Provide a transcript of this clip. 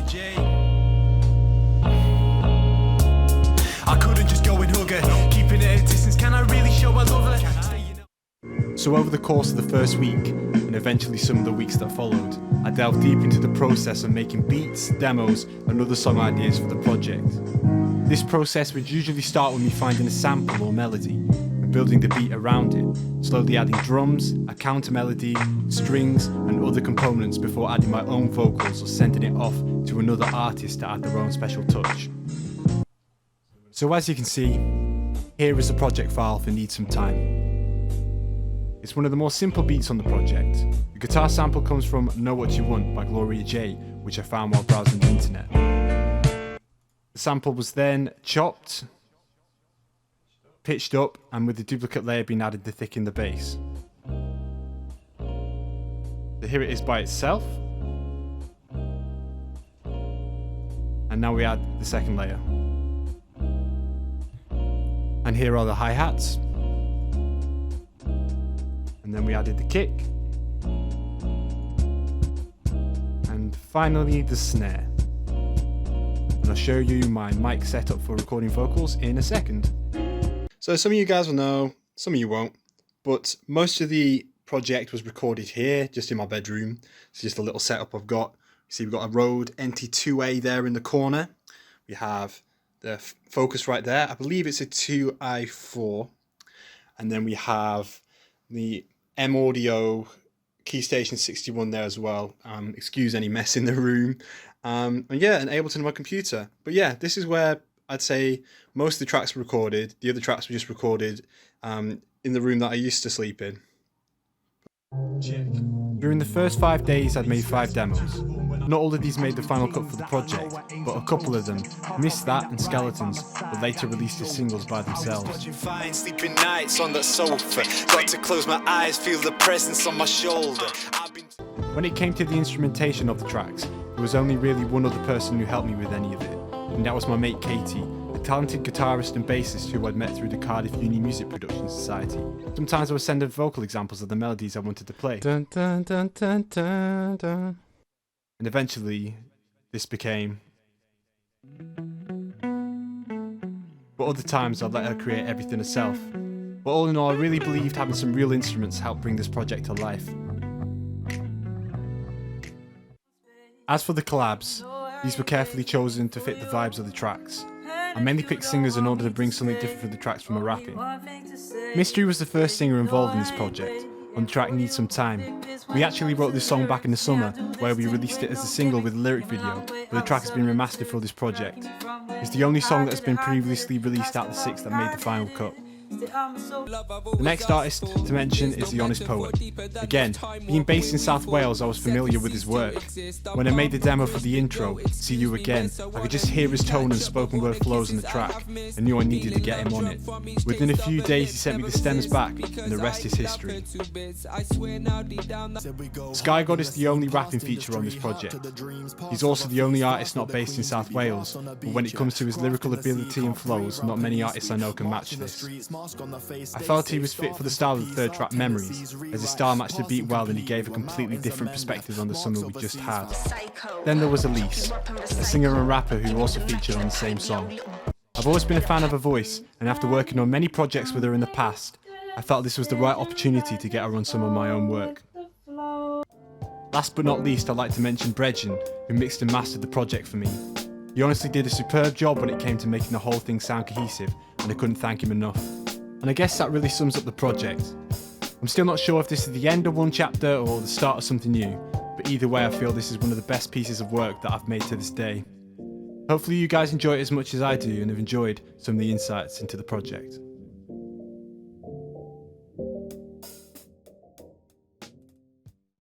J. I couldn't just go and hug her, keeping it at a distance. Can I really show I love her? So over the course of the first week, and eventually some of the weeks that followed, I delved deep into the process of making beats, demos, and other song ideas for the project. This process would usually start with me finding a sample or melody, and building the beat around it, slowly adding drums, a counter melody, strings, and other components before adding my own vocals or sending it off to another artist to add their own special touch. So as you can see, here is a project file for Need Some Time. It's one of the more simple beats on the project. The guitar sample comes from Know What You Want by Gloria J, which I found while browsing the internet. The sample was then chopped, pitched up, and with the duplicate layer being added to thicken the bass. So here it is by itself. And now we add the second layer. And here are the hi-hats. And then we added the kick. And finally the snare. And I'll show you my mic setup for recording vocals in a second. So some of you guys will know, some of you won't, but most of the project was recorded here, just in my bedroom. It's just a little setup I've got. You see we've got a Rode NT2A there in the corner. We have the focus right there. I believe it's a 2i4. And then we have the M Audio Keystation 61 there as well. Excuse any mess in the room. And yeah, and Ableton on my computer. But yeah, this is where I'd say most of the tracks were recorded. The other tracks were just recorded in the room that I used to sleep in. During the first 5 days, I'd made 5 demos. Not all of these made the final cut for the project, but a couple of them, Miss That and Skeletons, were later released as singles by themselves. Sleeping nights on that sofa, got to close my eyes, feel the presence on my shoulder. When it came to the instrumentation of the tracks, there was only really one other person who helped me with any of it, and that was my mate Katie, a talented guitarist and bassist who I'd met through the Cardiff Uni Music Production Society. Sometimes I would send her vocal examples of the melodies I wanted to play. Dun, dun, dun, dun, dun, dun. And eventually, this became... But other times I'd let her create everything herself. But all in all, I really believed having some real instruments helped bring this project to life. As for the collabs, these were carefully chosen to fit the vibes of the tracks. I mainly picked singers in order to bring something different for the tracks from my rapping. Mystery was the first singer involved in this project, on the track Need Some Time. We actually wrote this song back in the summer, where we released it as a single with a lyric video, but the track has been remastered for this project. It's the only song that has been previously released out of the 6 that made the final cut. The next artist to mention is The Honest Poet. Again, being based in South Wales, I was familiar with his work. When I made the demo for the intro, See You Again, I could just hear his tone and spoken word flows in the track, and knew I needed to get him on it. Within a few days he sent me the stems back, and the rest is history. Sky God is the only rapping feature on this project. He's also the only artist not based in South Wales, but when it comes to his lyrical ability and flows, not many artists I know can match this. I felt he was fit for the style of the third track, Memories, as his style matched the beat well and he gave a completely different perspective on the summer we just had. Then there was Elise, a singer and rapper who also featured on the same song. I've always been a fan of her voice, and after working on many projects with her in the past, I felt this was the right opportunity to get her on some of my own work. Last but not least, I'd like to mention Bredgen, who mixed and mastered the project for me. He honestly did a superb job when it came to making the whole thing sound cohesive, and I couldn't thank him enough. And I guess that really sums up the project. I'm still not sure if this is the end of one chapter or the start of something new, but either way I feel this is one of the best pieces of work that I've made to this day. Hopefully you guys enjoy it as much as I do and have enjoyed some of the insights into the project.